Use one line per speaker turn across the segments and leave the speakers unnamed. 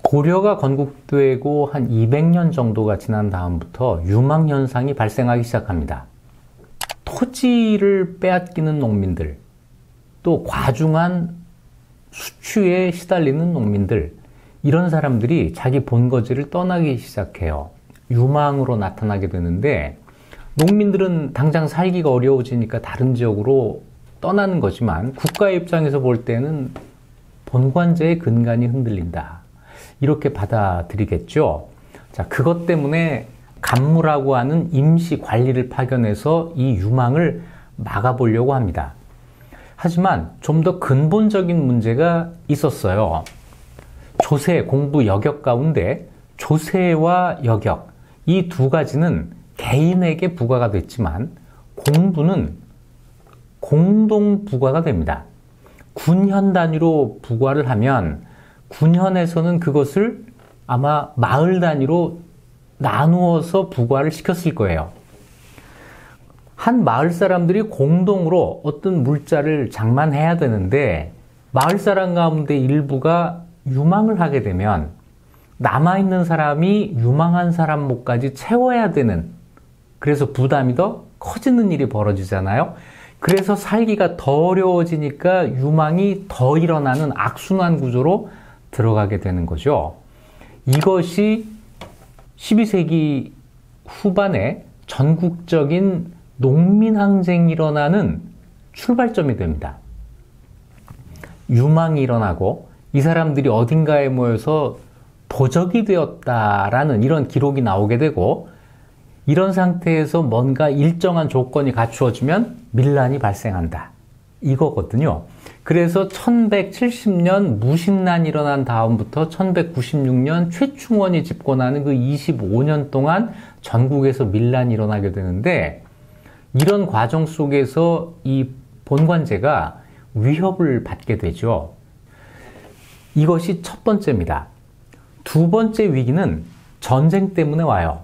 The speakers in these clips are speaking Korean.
고려가 건국되고 한 200년 정도가 지난 다음부터 유망 현상이 발생하기 시작합니다. 토지를 빼앗기는 농민들, 또 과중한 수취에 시달리는 농민들, 이런 사람들이 자기 본거지를 떠나기 시작해요. 유망으로 나타나게 되는데, 농민들은 당장 살기가 어려워지니까 다른 지역으로 떠나는 거지만 국가의 입장에서 볼 때는 본관제의 근간이 흔들린다, 이렇게 받아들이겠죠. 자, 그것 때문에 간무라고 하는 임시 관리를 파견해서 이 유망을 막아보려고 합니다. 하지만 좀 더 근본적인 문제가 있었어요. 조세, 공부, 여격 가운데 조세와 여격, 이 두 가지는 개인에게 부과가 됐지만 공부는 공동 부과가 됩니다. 군현 단위로 부과를 하면 군현에서는 그것을 아마 마을 단위로 나누어서 부과를 시켰을 거예요. 한 마을 사람들이 공동으로 어떤 물자를 장만해야 되는데 마을 사람 가운데 일부가 유망을 하게 되면 남아있는 사람이 유망한 사람 몫까지 채워야 되는, 그래서 부담이 더 커지는 일이 벌어지잖아요. 그래서 살기가 더 어려워지니까 유망이 더 일어나는 악순환 구조로 들어가게 되는 거죠. 이것이 12세기 후반에 전국적인 농민항쟁이 일어나는 출발점이 됩니다. 유망이 일어나고 이 사람들이 어딘가에 모여서 도적이 되었다라는 이런 기록이 나오게 되고, 이런 상태에서 뭔가 일정한 조건이 갖추어지면 밀란이 발생한다, 이거거든요. 그래서 1170년 무신난이 일어난 다음부터 1196년 최충원이 집권하는 그 25년 동안 전국에서 밀란이 일어나게 되는데, 이런 과정 속에서 이 본관제가 위협을 받게 되죠. 이것이 첫 번째입니다. 두 번째 위기는 전쟁 때문에 와요.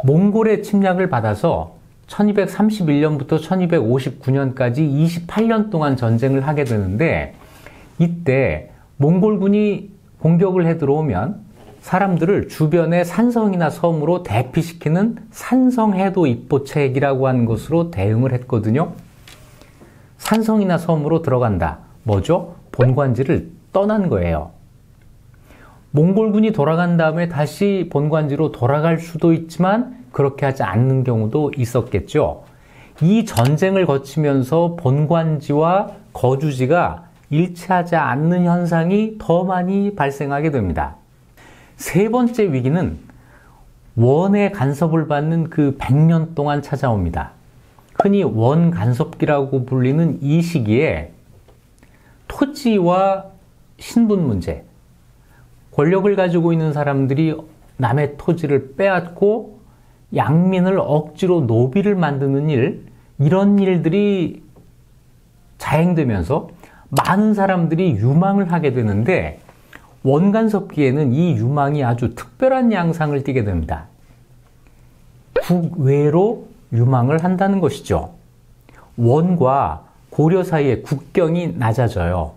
몽골의 침략을 받아서 1231년부터 1259년까지 28년 동안 전쟁을 하게 되는데, 이때 몽골군이 공격을 해 들어오면 사람들을 주변의 산성이나 섬으로 대피시키는 산성해도 입보책이라고 하는 것으로 대응을 했거든요. 산성이나 섬으로 들어간다. 뭐죠? 본관지를 떠난 거예요. 몽골군이 돌아간 다음에 다시 본관지로 돌아갈 수도 있지만 그렇게 하지 않는 경우도 있었겠죠. 이 전쟁을 거치면서 본관지와 거주지가 일치하지 않는 현상이 더 많이 발생하게 됩니다. 세 번째 위기는 원의 간섭을 받는 그 100년 동안 찾아옵니다. 흔히 원 간섭기라고 불리는 이 시기에 토지와 신분 문제, 권력을 가지고 있는 사람들이 남의 토지를 빼앗고 양민을 억지로 노비를 만드는 일, 이런 일들이 자행되면서 많은 사람들이 유망을 하게 되는데, 원간섭기에는 이 유망이 아주 특별한 양상을 띠게 됩니다. 국외로 유망을 한다는 것이죠. 원과 고려 사이의 국경이 낮아져요.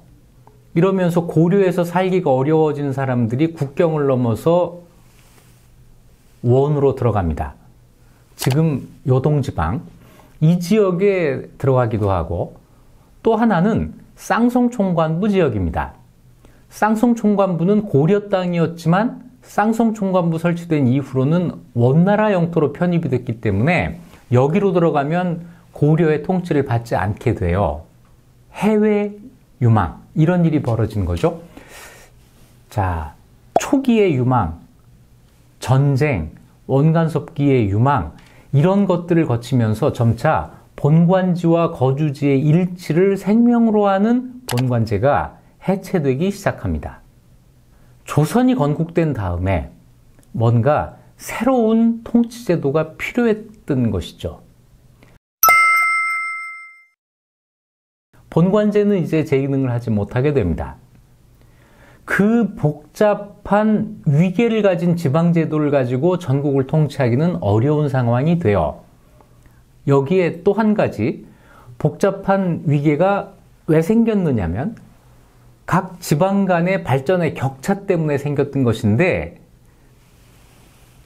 이러면서 고려에서 살기가 어려워진 사람들이 국경을 넘어서 원으로 들어갑니다. 지금 요동지방, 이 지역에 들어가기도 하고, 또 하나는 쌍성총관부 지역입니다. 쌍성총관부는 고려 땅이었지만 쌍성총관부 설치된 이후로는 원나라 영토로 편입이 됐기 때문에 여기로 들어가면 고려의 통치를 받지 않게 돼요. 해외 유망, 이런 일이 벌어진 거죠. 자, 초기의 유망, 전쟁, 원간섭기의 유망, 이런 것들을 거치면서 점차 본관지와 거주지의 일치를 생명으로 하는 본관제가 해체되기 시작합니다. 조선이 건국된 다음에 뭔가 새로운 통치제도가 필요했던 것이죠. 본관제는 이제 재기능을 하지 못하게 됩니다. 그 복잡한 위계를 가진 지방제도를 가지고 전국을 통치하기는 어려운 상황이 돼요. 여기에 또 한 가지 복잡한 위계가 왜 생겼느냐면, 각 지방 간의 발전의 격차 때문에 생겼던 것인데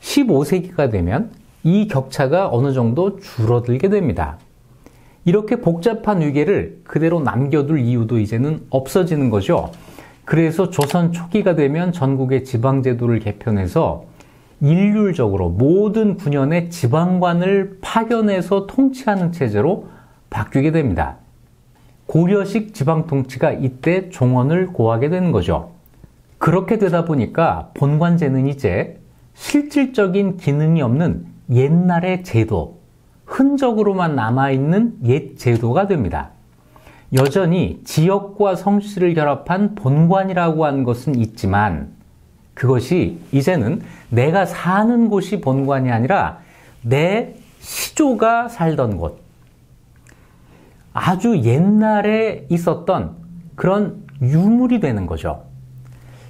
15세기가 되면 이 격차가 어느 정도 줄어들게 됩니다. 이렇게 복잡한 위계를 그대로 남겨둘 이유도 이제는 없어지는 거죠. 그래서 조선 초기가 되면 전국의 지방제도를 개편해서 일률적으로 모든 군현의 지방관을 파견해서 통치하는 체제로 바뀌게 됩니다. 고려식 지방통치가 이때 종언을 고하게 되는 거죠. 그렇게 되다 보니까 본관제는 이제 실질적인 기능이 없는 옛날의 제도, 흔적으로만 남아있는 옛 제도가 됩니다. 여전히 지역과 성씨를 결합한 본관이라고 하는 것은 있지만 그것이 이제는 내가 사는 곳이 본관이 아니라 내 시조가 살던 곳, 아주 옛날에 있었던 그런 유물이 되는 거죠.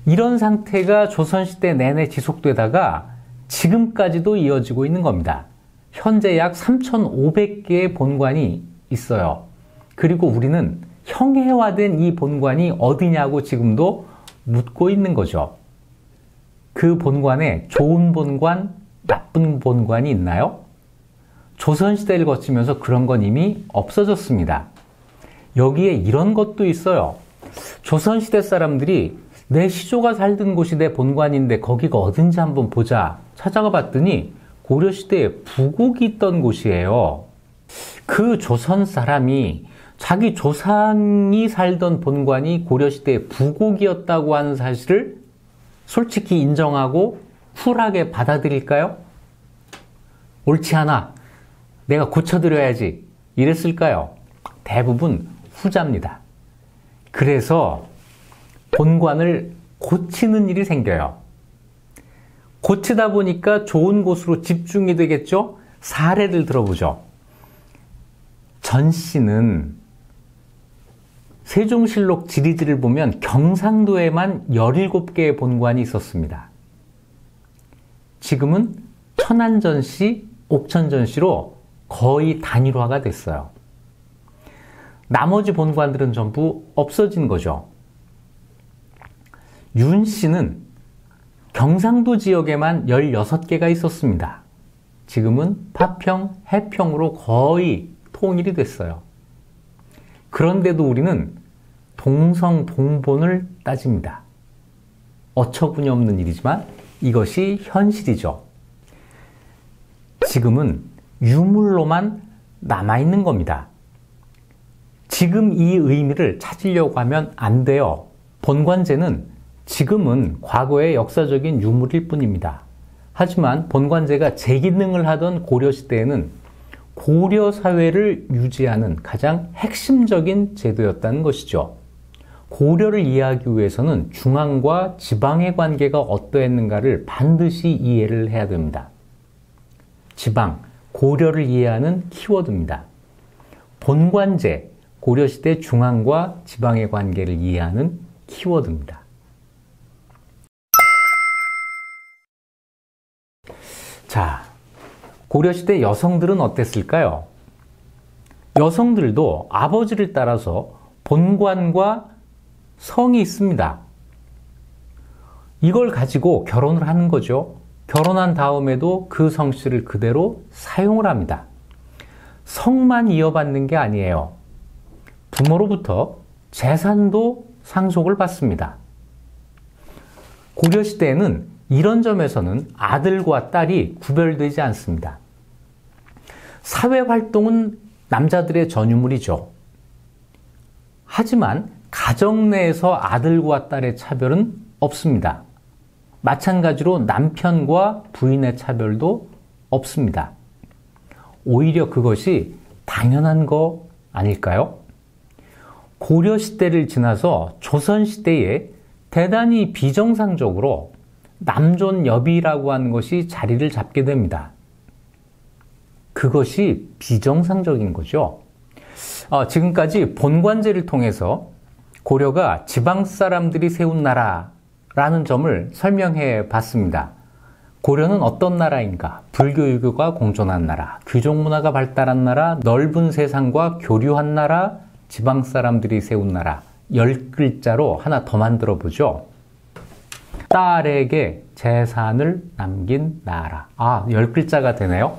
이런 상태가 조선시대 내내 지속되다가 지금까지도 이어지고 있는 겁니다. 현재 약 3,500개의 본관이 있어요. 그리고 우리는 형해화된 이 본관이 어디냐고 지금도 묻고 있는 거죠. 그 본관에 좋은 본관, 나쁜 본관이 있나요? 조선시대를 거치면서 그런 건 이미 없어졌습니다. 여기에 이런 것도 있어요. 조선시대 사람들이 내 시조가 살던 곳이 내 본관인데 거기가 어딘지 한번 보자 찾아가 봤더니 고려시대에 부곡이 있던 곳이에요. 그 조선 사람이 자기 조상이 살던 본관이 고려시대의 부곡이었다고 하는 사실을 솔직히 인정하고 쿨하게 받아들일까요? 옳지 않아. 내가 고쳐드려야지. 이랬을까요? 대부분 후자입니다. 그래서 본관을 고치는 일이 생겨요. 고치다 보니까 좋은 곳으로 집중이 되겠죠? 사례를 들어보죠. 전씨는 세종실록 지리들을 보면 경상도에만 17개의 본관이 있었습니다. 지금은 천안전씨, 옥천전씨로 거의 단일화가 됐어요. 나머지 본관들은 전부 없어진 거죠. 윤씨는 경상도 지역에만 16개가 있었습니다. 지금은 파평, 해평으로 거의 통일이 됐어요. 그런데도 우리는 동성, 동본을 따집니다. 어처구니 없는 일이지만 이것이 현실이죠. 지금은 유물로만 남아있는 겁니다. 지금 이 의미를 찾으려고 하면 안 돼요. 본관제는 지금은 과거의 역사적인 유물일 뿐입니다. 하지만 본관제가 제 기능을 하던 고려시대에는 고려 사회를 유지하는 가장 핵심적인 제도였다는 것이죠. 고려를 이해하기 위해서는 중앙과 지방의 관계가 어떠했는가를 반드시 이해를 해야 됩니다. 지방, 고려를 이해하는 키워드입니다. 본관제, 고려시대 중앙과 지방의 관계를 이해하는 키워드입니다. 자, 고려시대 여성들은 어땠을까요? 여성들도 아버지를 따라서 본관과 성이 있습니다. 이걸 가지고 결혼을 하는 거죠. 결혼한 다음에도 그 성씨를 그대로 사용을 합니다. 성만 이어받는 게 아니에요. 부모로부터 재산도 상속을 받습니다. 고려시대에는 이런 점에서는 아들과 딸이 구별되지 않습니다. 사회활동은 남자들의 전유물이죠. 하지만 가정 내에서 아들과 딸의 차별은 없습니다. 마찬가지로 남편과 부인의 차별도 없습니다. 오히려 그것이 당연한 거 아닐까요? 고려시대를 지나서 조선시대에 대단히 비정상적으로 남존여비라고 하는 것이 자리를 잡게 됩니다. 그것이 비정상적인 거죠. 지금까지 본관제를 통해서 고려가 지방 사람들이 세운 나라라는 점을 설명해 봤습니다. 고려는 어떤 나라인가? 불교, 유교가 공존한 나라, 귀족 문화가 발달한 나라, 넓은 세상과 교류한 나라, 지방 사람들이 세운 나라, 10글자로 하나 더 만들어 보죠. 딸에게 재산을 남긴 나라. 10글자가 되네요.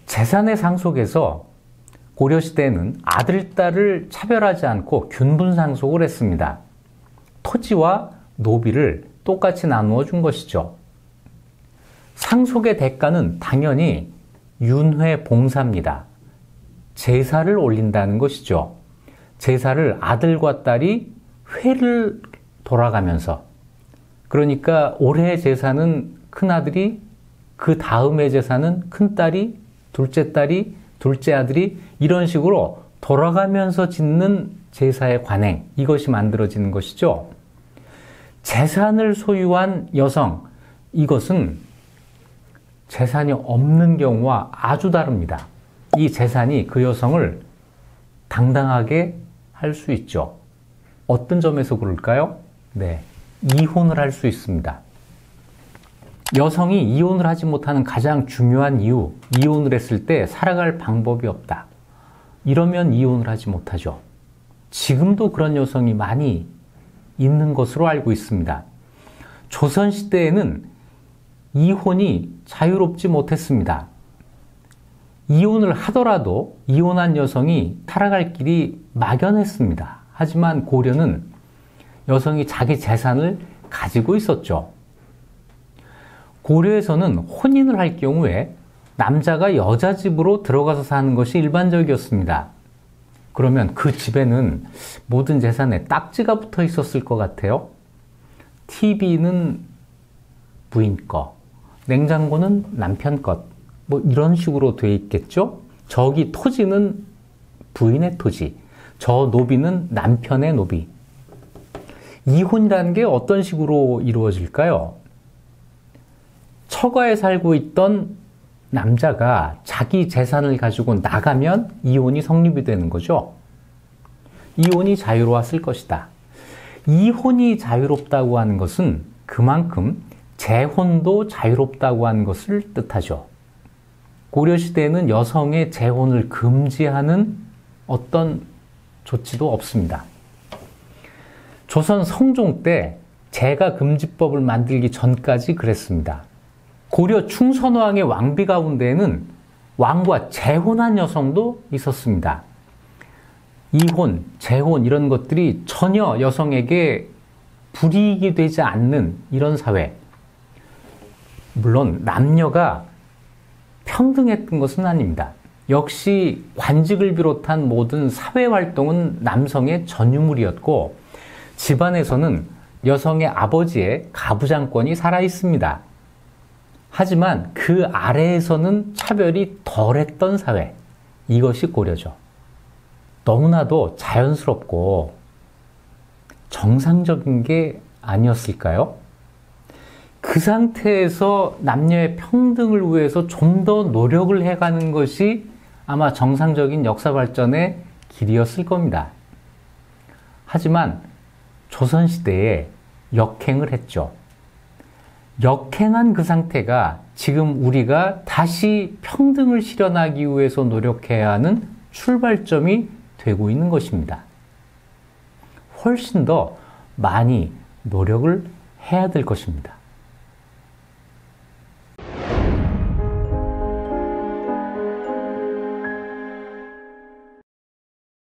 재산의 상속에서 고려시대에는 아들, 딸을 차별하지 않고 균분 상속을 했습니다. 토지와 노비를 똑같이 나누어 준 것이죠. 상속의 대가는 당연히 윤회봉사입니다. 제사를 올린다는 것이죠. 제사를 아들과 딸이 회를 돌아가면서, 그러니까 올해 제사는 큰아들이, 그 다음에 제사는 큰딸이, 둘째 딸이, 둘째 아들이, 이런 식으로 돌아가면서 짓는 제사의 관행, 이것이 만들어지는 것이죠. 재산을 소유한 여성, 이것은 재산이 없는 경우와 아주 다릅니다. 이 재산이 그 여성을 당당하게 할 수 있죠. 어떤 점에서 그럴까요? 네, 이혼을 할 수 있습니다. 여성이 이혼을 하지 못하는 가장 중요한 이유, 이혼을 했을 때 살아갈 방법이 없다. 이러면 이혼을 하지 못하죠. 지금도 그런 여성이 많이 있는 것으로 알고 있습니다. 조선시대에는 이혼이 자유롭지 못했습니다. 이혼을 하더라도 이혼한 여성이 살아갈 길이 막연했습니다. 하지만 고려는 여성이 자기 재산을 가지고 있었죠. 고려에서는 혼인을 할 경우에 남자가 여자 집으로 들어가서 사는 것이 일반적이었습니다. 그러면 그 집에는 모든 재산에 딱지가 붙어 있었을 것 같아요. TV는 부인 거, 냉장고는 남편 것, 뭐 이런 식으로 돼 있겠죠? 저기 토지는 부인의 토지, 저 노비는 남편의 노비. 이혼이라는 게 어떤 식으로 이루어질까요? 처가에 살고 있던 남자가 자기 재산을 가지고 나가면 이혼이 성립이 되는 거죠. 이혼이 자유로웠을 것이다. 이혼이 자유롭다고 하는 것은 그만큼 재혼도 자유롭다고 하는 것을 뜻하죠. 고려시대에는 여성의 재혼을 금지하는 어떤 조치도 없습니다. 조선 성종 때 재가금지법을 만들기 전까지 그랬습니다. 고려 충선왕의 왕비 가운데에는 왕과 재혼한 여성도 있었습니다. 이혼, 재혼 이런 것들이 전혀 여성에게 불이익이 되지 않는 이런 사회. 물론 남녀가 평등했던 것은 아닙니다. 역시 관직을 비롯한 모든 사회활동은 남성의 전유물이었고 집안에서는 여성의 아버지의 가부장권이 살아있습니다. 하지만 그 아래에서는 차별이 덜했던 사회, 이것이 고려죠. 너무나도 자연스럽고 정상적인 게 아니었을까요? 그 상태에서 남녀의 평등을 위해서 좀 더 노력을 해가는 것이 아마 정상적인 역사 발전의 길이었을 겁니다. 하지만 조선시대에 역행을 했죠. 역행한 그 상태가 지금 우리가 다시 평등을 실현하기 위해서 노력해야 하는 출발점이 되고 있는 것입니다. 훨씬 더 많이 노력을 해야 될 것입니다.